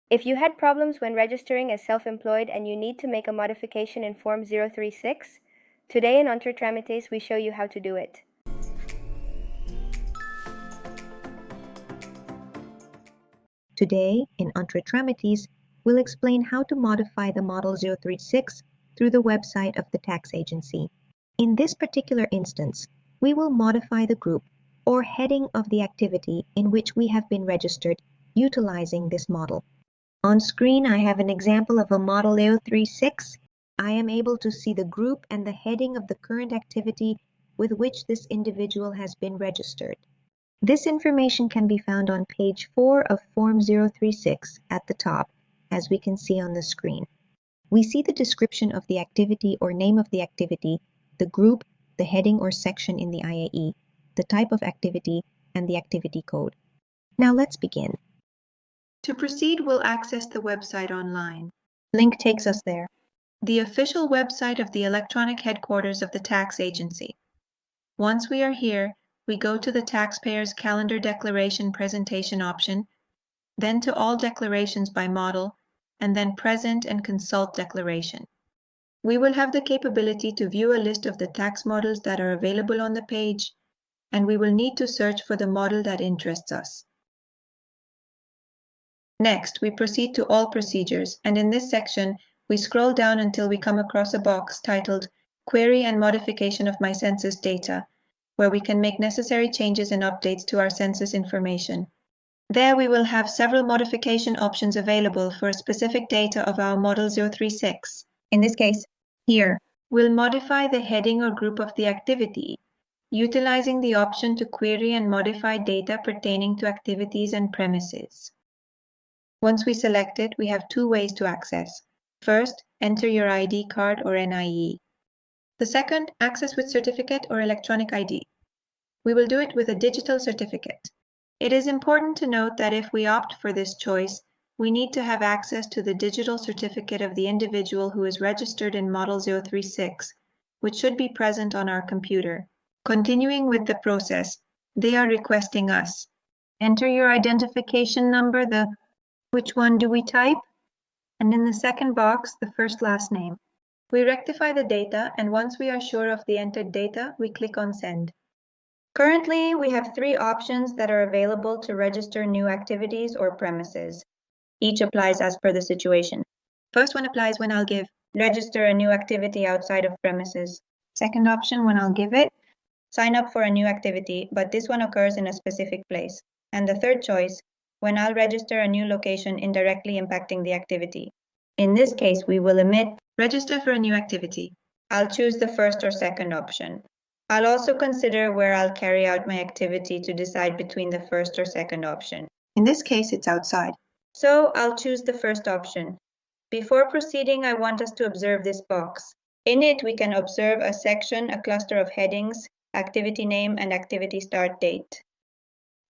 If you had problems when registering as self-employed and you need to make a modification in Form 036, today in Entre Tramites we show you how to do it. Today, in Entre Tramites, we'll explain how to modify the Model 036 through the website of the tax agency. In this particular instance, we will modify the group or heading of the activity in which we have been registered utilizing this model. On screen, I have an example of a Model 036. I am able to see the group and the heading of the current activity with which this individual has been registered. This information can be found on page 4 of Form 036 at the top, as we can see on the screen. We see the description of the activity or name of the activity, the group, the heading or section in the IAE, the type of activity, and the activity code. Now let's begin. To proceed, we'll access the website online. Link takes us there. The official website of the electronic headquarters of the tax agency. Once we are here, we go to the Taxpayer's Calendar Declaration Presentation option, then to All Declarations by Model, and then Present and Consult Declaration. We will have the capability to view a list of the tax models that are available on the page, and we will need to search for the model that interests us. Next, we proceed to All Procedures, and in this section, we scroll down until we come across a box titled Query and Modification of My Census Data, where we can make necessary changes and updates to our census information. There we will have several modification options available for specific data of our Model 036. In this case, here, we'll modify the heading or group of the activity, utilizing the option to query and modify data pertaining to activities and premises. Once we select it, we have two ways to access. First, enter your ID card or NIE. The second, access with certificate or electronic ID. We will do it with a digital certificate. It is important to note that if we opt for this choice, we need to have access to the digital certificate of the individual who is registered in Model 036, which should be present on our computer. Continuing with the process, they are requesting us. Enter your identification number, which one do we type? And in the second box, the first last name. We rectify the data, and once we are sure of the entered data, we click on Send. Currently, we have three options that are available to register new activities or premises. Each applies as per the situation. First one applies when I'll give register a new activity outside of premises. Second option, when I'll give it, sign up for a new activity, but this one occurs in a specific place. And the third choice, when I'll register a new location indirectly impacting the activity. In this case, we will omit register for a new activity. I'll choose the first or second option. I'll also consider where I'll carry out my activity to decide between the first or second option. In this case, it's outside. So I'll choose the first option. Before proceeding, I want us to observe this box. In it, we can observe a section, a cluster of headings, activity name, and activity start date.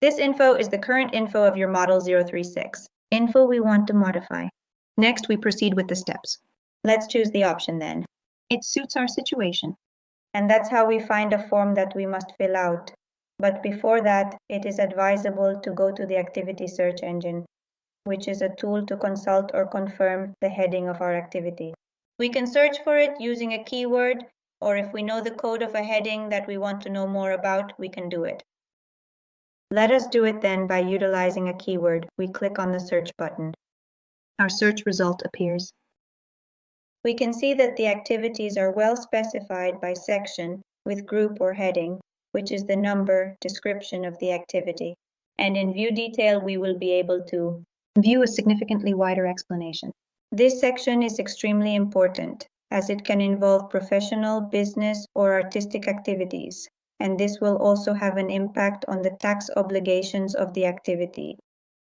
This info is the current info of your Model 036, info we want to modify. Next, we proceed with the steps. Let's choose the option then. It suits our situation. And that's how we find a form that we must fill out. But before that, it is advisable to go to the activity search engine, which is a tool to consult or confirm the heading of our activity. We can search for it using a keyword, or if we know the code of a heading that we want to know more about, we can do it. Let us do it then by utilizing a keyword. We click on the search button. Our search result appears. We can see that the activities are well specified by section with group or heading, which is the number description of the activity. And in view detail, we will be able to view a significantly wider explanation. This section is extremely important as it can involve professional, business, or artistic activities, and this will also have an impact on the tax obligations of the activity.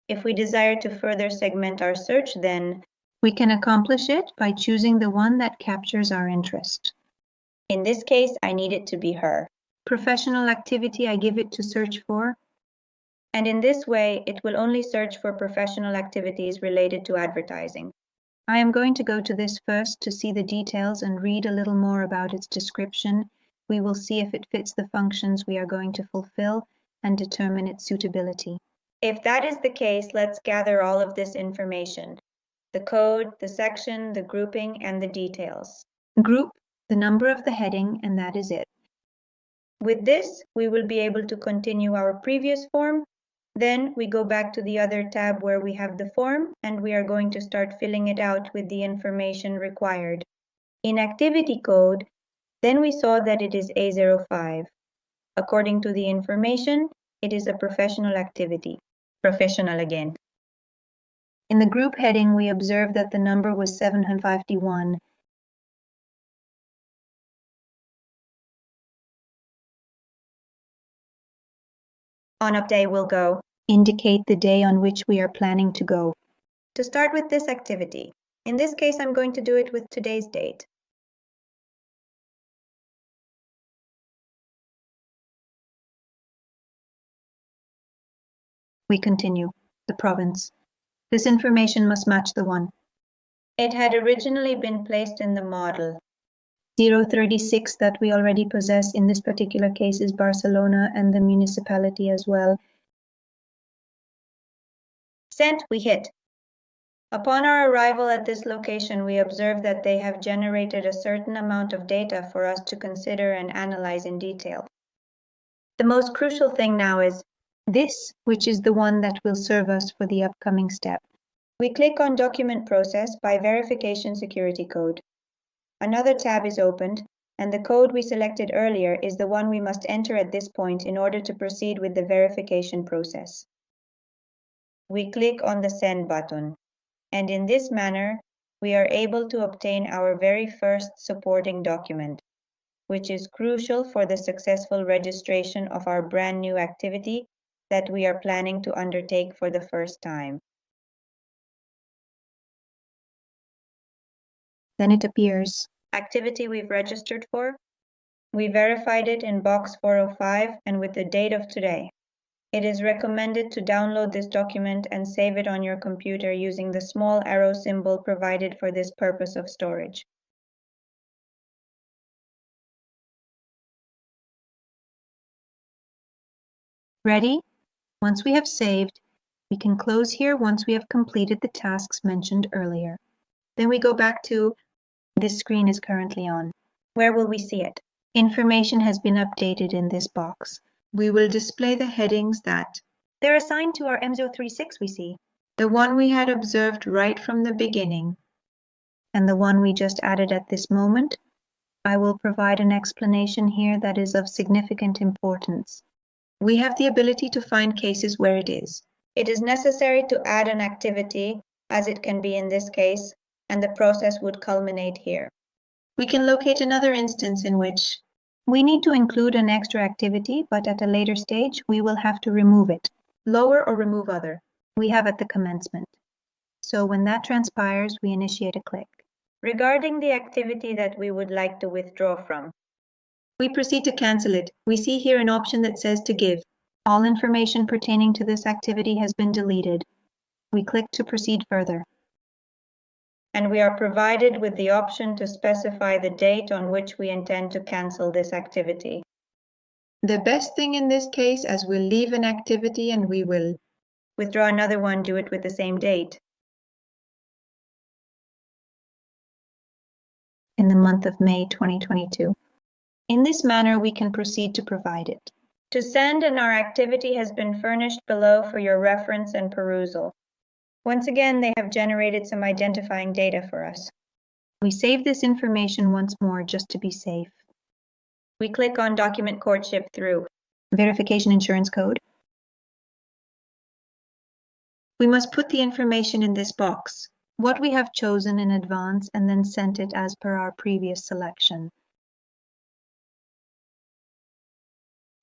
If we desire to further segment our search, then we can accomplish it by choosing the one that captures our interest. In this case, I need it to be her. Professional activity, I give it to search for. And in this way, it will only search for professional activities related to advertising. I am going to go to this first to see the details and read a little more about its description. We will see if it fits the functions we are going to fulfill and determine its suitability. If that is the case, let's gather all of this information: the code, the section, the grouping, and the details. Group, the number of the heading, and that is it. With this, we will be able to continue our previous form. Then we go back to the other tab where we have the form, and we are going to start filling it out with the information required. In activity code, then we saw that it is A05. According to the information, it is a professional activity. Professional again. In the group heading, we observed that the number was 751. On up day we'll go. Indicate the day on which we are planning to go. To start with this activity, in this case I'm going to do it with today's date. We continue. The province. This information must match the one. It had originally been placed in the model. 036 that we already possess in this particular case is Barcelona and the municipality as well. Sent, we hit. Upon our arrival at this location, we observe that they have generated a certain amount of data for us to consider and analyze in detail. The most crucial thing now is this, which is the one that will serve us for the upcoming step. We click on Document Process by Verification Security Code. Another tab is opened, and the code we selected earlier is the one we must enter at this point in order to proceed with the verification process. We click on the Send button, and in this manner, we are able to obtain our very first supporting document, which is crucial for the successful registration of our brand new activity that we are planning to undertake for the first time. Then it appears. Activity we've registered for. We verified it in box 405 and with the date of today. It is recommended to download this document and save it on your computer using the small arrow symbol provided for this purpose of storage. Ready? Once we have saved, we can close here once we have completed the tasks mentioned earlier. Then we go back to this screen is currently on. Where will we see it? Information has been updated in this box. We will display the headings that they're assigned to our M036 we see. The one we had observed right from the beginning, and the one we just added at this moment. I will provide an explanation here that is of significant importance. We have the ability to find cases where it is. It is necessary to add an activity, as it can be in this case, and the process would culminate here. We can locate another instance in which we need to include an extra activity, but at a later stage, we will have to remove it. Lower or remove other. We have at the commencement. So when that transpires, we initiate a click. Regarding the activity that we would like to withdraw from, we proceed to cancel it. We see here an option that says to give. All information pertaining to this activity has been deleted. We click to proceed further. And we are provided with the option to specify the date on which we intend to cancel this activity. The best thing in this case, as we'll leave an activity and we will withdraw another one, do it with the same date. In the month of May 2022. In this manner, we can proceed to provide it. To send, and our activity has been furnished below for your reference and perusal. Once again, they have generated some identifying data for us. We save this information once more just to be safe. We click on Document Courtship through Verification Insurance Code. We must put the information in this box, what we have chosen in advance, and then sent it as per our previous selection.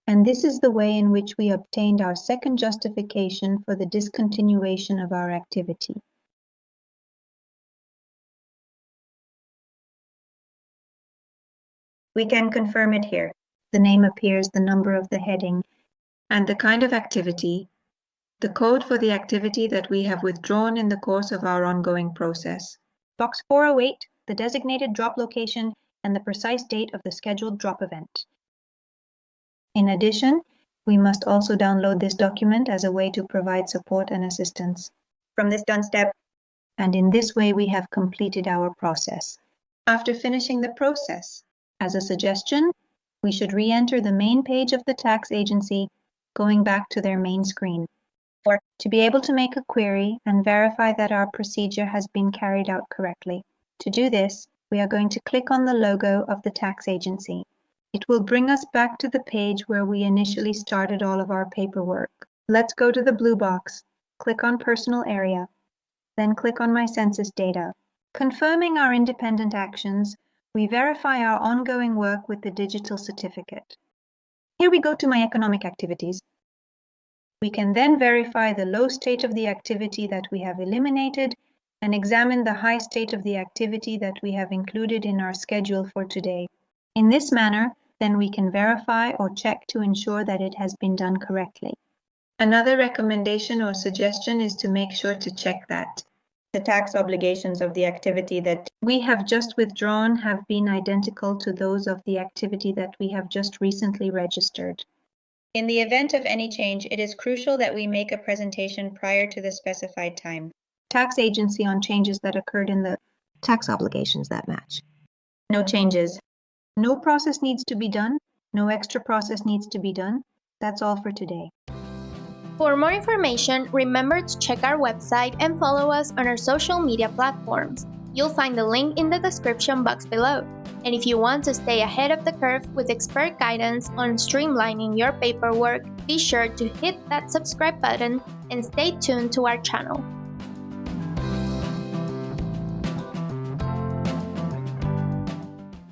And this is the way in which we obtained our second justification for the discontinuation of our activity. We can confirm it here. The name appears, the number of the heading, and the kind of activity, the code for the activity that we have withdrawn in the course of our ongoing process. Box 408, the designated drop location, and the precise date of the scheduled drop event. In addition, we must also download this document as a way to provide support and assistance. From this done step, and in this way we have completed our process. After finishing the process, as a suggestion, we should re-enter the main page of the tax agency, going back to their main screen. Or to be able to make a query and verify that our procedure has been carried out correctly. To do this, we are going to click on the logo of the tax agency. It will bring us back to the page where we initially started all of our paperwork. Let's go to the blue box, click on Personal Area, then click on My Census Data. Confirming our independent actions, we verify our ongoing work with the digital certificate. Here we go to My Economic Activities. We can then verify the low state of the activity that we have eliminated and examine the high state of the activity that we have included in our schedule for today. In this manner, then we can verify or check to ensure that it has been done correctly. Another recommendation or suggestion is to make sure to check that the tax obligations of the activity that we have just withdrawn have been identical to those of the activity that we have just recently registered. In the event of any change, it is crucial that we make a presentation prior to the specified time. Tax agency on changes that occurred in the tax obligations that match. No changes. No process needs to be done. No extra process needs to be done. That's all for today. For more information, remember to check our website and follow us on our social media platforms. You'll find the link in the description box below. And if you want to stay ahead of the curve with expert guidance on streamlining your paperwork, be sure to hit that subscribe button and stay tuned to our channel.